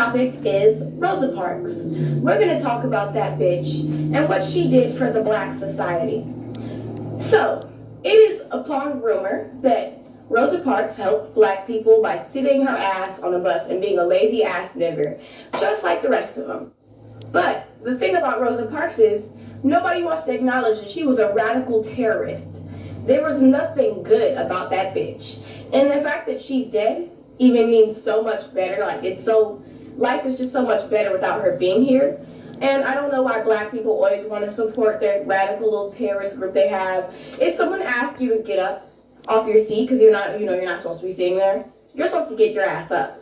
topic is Rosa Parks. We're going to talk about that bitch and what she did for the black society. So, it is upon rumor that Rosa Parks helped black people by sitting her ass on a bus and being a lazy ass nigger, just like the rest of them. But the thing about Rosa Parks is nobody wants to acknowledge that she was a radical terrorist. There was nothing good about that bitch. And the fact that she's dead even means so much better. Life is just so much better without her being here. And I don't know why black people always want to support their radical little terrorist group they have. If someone asks you to get up off your seat because you're not supposed to be sitting there, you're supposed to get your ass up.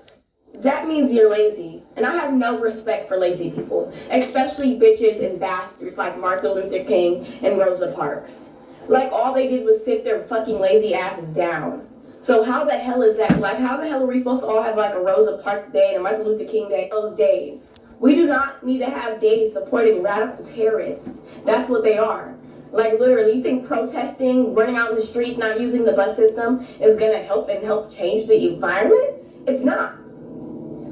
That means you're lazy. And I have no respect for lazy people, especially bitches and bastards like Martin Luther King and Rosa Parks. Like, all they did was sit their fucking lazy asses down. So how the hell is that? Like, how the hell are we supposed to all have like a Rosa Parks Day and a Martin Luther King Day? Those days. We do not need to have days supporting radical terrorists. That's what they are. Like, literally, you think protesting, running out in the streets, not using the bus system is gonna help change the environment? It's not.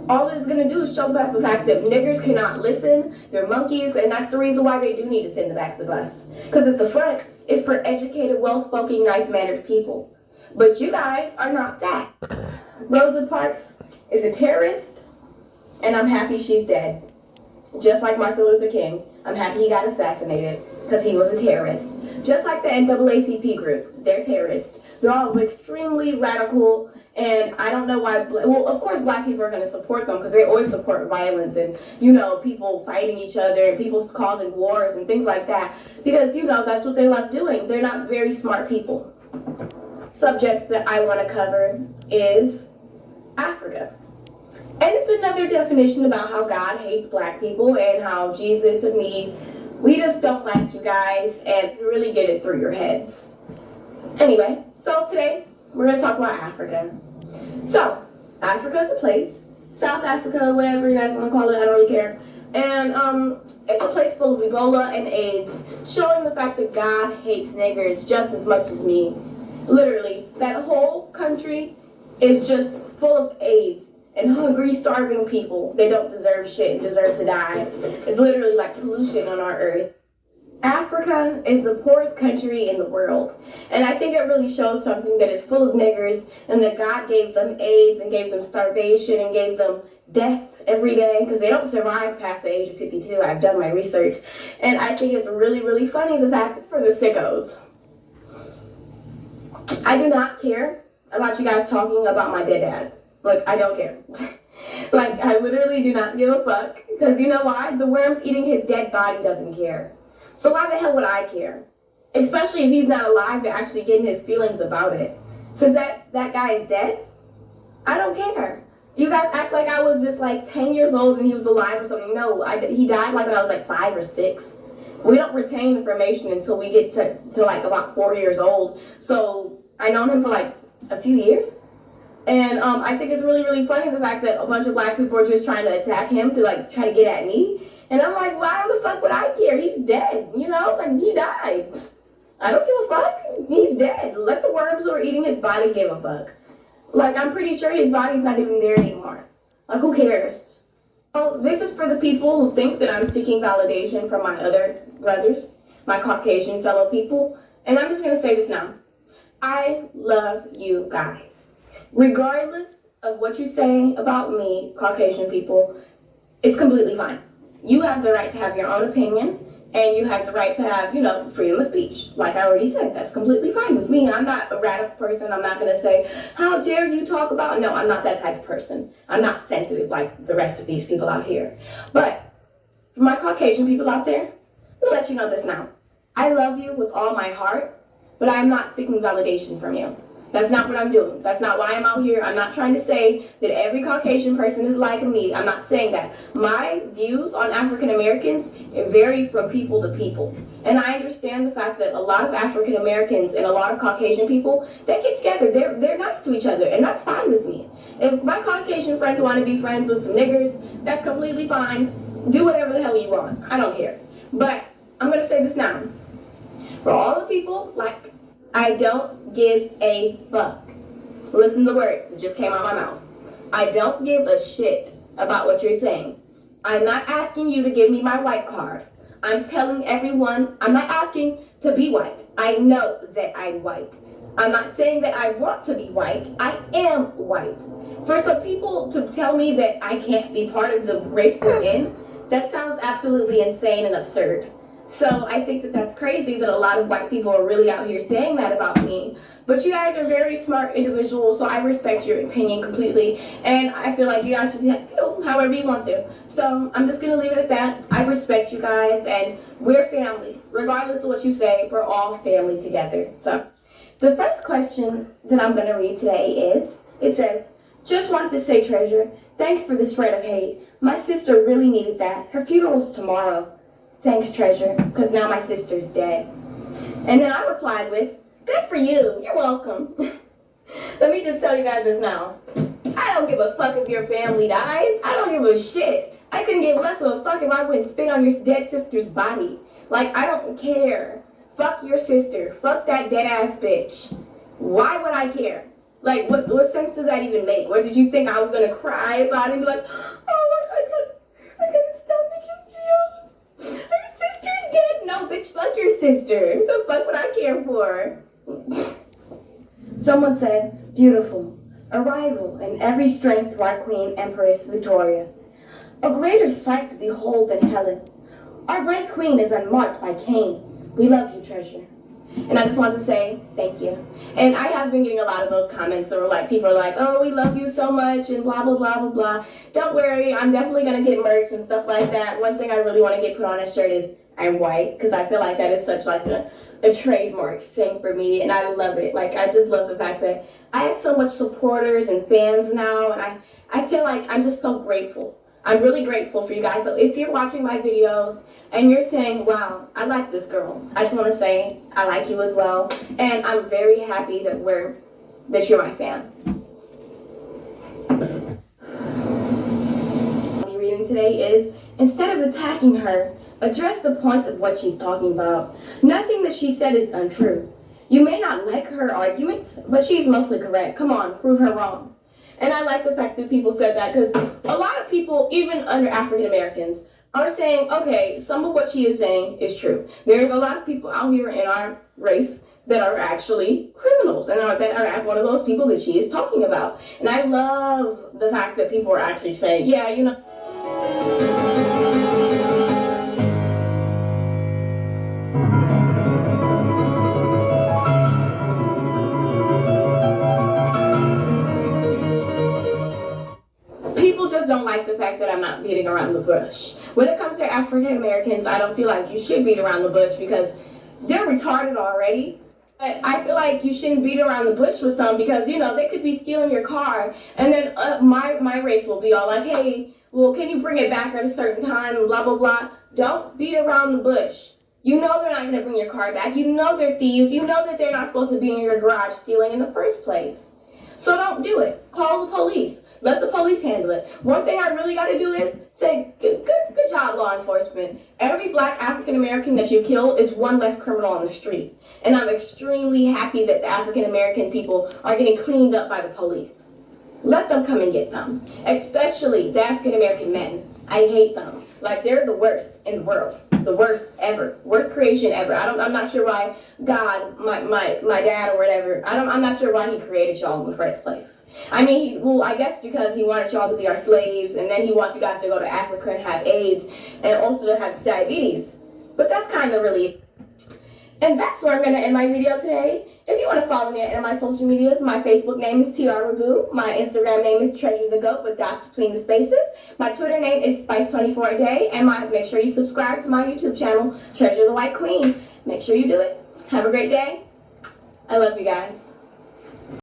All it's gonna do is show back the fact that niggers cannot listen, they're monkeys, and that's the reason why they do need to sit in the back of the bus. Because at the front, it's for educated, well-spoken, nice-mannered people. But you guys are not that. Rosa Parks is a terrorist, and I'm happy she's dead. Just like Martin Luther King, I'm happy he got assassinated because he was a terrorist. Just like the NAACP group, they're terrorists. They're all extremely radical, and I don't know why. Well, of course, black people are going to support them because they always support violence and, people fighting each other and people causing wars and things like that because, that's what they love doing. They're not very smart people. Subject that I want to cover is Africa. And it's another definition about how God hates black people and how Jesus and we just don't like you guys and really get it through your heads. Anyway, so today we're going to talk about Africa. So, Africa is a place, South Africa, whatever you guys want to call it, I don't really care. And it's a place full of Ebola and AIDS, showing the fact that God hates niggers just as much as me. Literally, that whole country is just full of AIDS and hungry, starving people. They don't deserve shit and deserve to die. It's literally like pollution on our earth. Africa is the poorest country in the world. And I think it really shows something that is full of niggers and that God gave them AIDS and gave them starvation and gave them death every day because they don't survive past the age of 52. I've done my research. And I think it's really, really funny the fact for the sickos. I do not care about you guys talking about my dead dad. Like, I don't care. Like, I literally do not give a fuck. Because you know why? The worms eating his dead body doesn't care. So why the hell would I care? Especially if he's not alive to actually get in his feelings about it. Since that guy is dead, I don't care. You guys act like I was just like 10 years old and he was alive or something. No, he died like when I was like 5 or 6. We don't retain information until we get to like about 4 years old. So I known him for like a few years. And I think it's really, really funny the fact that a bunch of black people are just trying to attack him to like try to get at me. And I'm like, why the fuck would I care? He's dead, like he died. I don't give a fuck. He's dead. Let the worms who are eating his body give a fuck. Like, I'm pretty sure his body's not even there anymore. Like, who cares? So this is for the people who think that I'm seeking validation from my other brothers, my Caucasian fellow people. And I'm just gonna say this now. I love you guys. Regardless of what you say about me, Caucasian people, it's completely fine. You have the right to have your own opinion, and you have the right to have, freedom of speech. Like I already said, that's completely fine with me. I'm not a radical person. I'm not going to say, how dare you talk about... No, I'm not that type of person. I'm not sensitive like the rest of these people out here. But for my Caucasian people out there, I'll let you know this now. I love you with all my heart, but I'm not seeking validation from you. That's not what I'm doing. That's not why I'm out here. I'm not trying to say that every Caucasian person is like me. I'm not saying that. My views on African Americans vary from people to people. And I understand the fact that a lot of African Americans and a lot of Caucasian people, they get together. They're nice to each other, and that's fine with me. If my Caucasian friends want to be friends with some niggers, that's completely fine. Do whatever the hell you want. I don't care. But I'm going to say this now. For all the people, like, I don't give a fuck. Listen to the words that just came out of my mouth. I don't give a shit about what you're saying. I'm not asking you to give me my white card. I'm telling everyone, I'm not asking to be white. I know that I'm white. I'm not saying that I want to be white. I am white. For some people to tell me that I can't be part of the race we're in, that sounds absolutely insane and absurd. So I think that that's crazy that a lot of white people are really out here saying that about me. But you guys are very smart individuals, so I respect your opinion completely. And I feel like you guys should feel however you want to. So I'm just going to leave it at that. I respect you guys, and we're family. Regardless of what you say, we're all family together. So the first question that I'm going to read today is, it says, just wanted to say, Treasure, thanks for the spread of hate. My sister really needed that. Her funeral's tomorrow. Thanks, Treasure, because now my sister's dead. And then I replied with, good for you. You're welcome. Let me just tell you guys this now. I don't give a fuck if your family dies. I don't give a shit. I couldn't give less of a fuck if I wouldn't spit on your dead sister's body. Like, I don't care. Fuck your sister. Fuck that dead ass bitch. Why would I care? Like, what sense does that even make? What did you think I was gonna cry about it and be like, oh, I gotta stop making videos. Her sister's dead. No, bitch, fuck your sister. What the fuck would I care for? Someone said, beautiful, a rival in every strength to our Queen Empress Victoria. A greater sight to behold than Helen. Our great queen is unmarked by Cain. We love you, Treasure. And I just want to say thank you. And I have been getting a lot of those comments where like people are like, oh, we love you so much and blah, blah, blah, blah, blah. Don't worry, I'm definitely going to get merch and stuff like that. One thing I really want to get put on a shirt is I'm white, because I feel like that is such like a trademark thing for me, and I love it. Like, I just love the fact that I have so much supporters and fans now, and I feel like I'm just so grateful. I'm really grateful for you guys. So if you're watching my videos and you're saying, wow, I like this girl, I just want to say I like you as well, and I'm very happy that you're my fan. What reading today is, instead of attacking her, address the points of what she's talking about. Nothing that she said is untrue. You may not like her arguments, but she's mostly correct. Come on, prove her wrong. And I like the fact that people said that, because a lot of people, even under African Americans, are saying, okay, some of what she is saying is true. There's a lot of people out here in our race that are actually criminals and that are one of those people that she is talking about. And I love the fact that people are actually saying, yeah, you know. People just don't like the fact that I'm not beating around the bush. When it comes to African Americans, I don't feel like you should beat around the bush because they're retarded already. But I feel like you shouldn't beat around the bush with them because, you know, they could be stealing your car, and then my race will be all like, hey, well, can you bring it back at a certain time and blah, blah, blah. Don't beat around the bush. You know they're not going to bring your car back. You know they're thieves. You know that they're not supposed to be in your garage stealing in the first place. So don't do it. Call the police. Let the police handle it. One thing I really got to do is say, good job, law enforcement. Every black African American that you kill is one less criminal on the street. And I'm extremely happy that the African American people are getting cleaned up by the police. Let them come and get them. Especially the African American men. I hate them. Like, they're the worst in the world. The worst ever. Worst creation ever. I'm not sure why God, my dad or whatever, I'm not sure why he created y'all in the first place. I mean, I guess because he wanted y'all to be our slaves, and then he wants you guys to go to Africa and have AIDS, and also to have diabetes. But that's kind of really... And that's where I'm going to end my video today. If you want to follow me on my social medias, my Facebook name is TRRabu. My Instagram name is Treasure the Goat with dots between the spaces. My Twitter name is Spice24aday. And make sure you subscribe to my YouTube channel, Treasure the White Queen. Make sure you do it. Have a great day. I love you guys.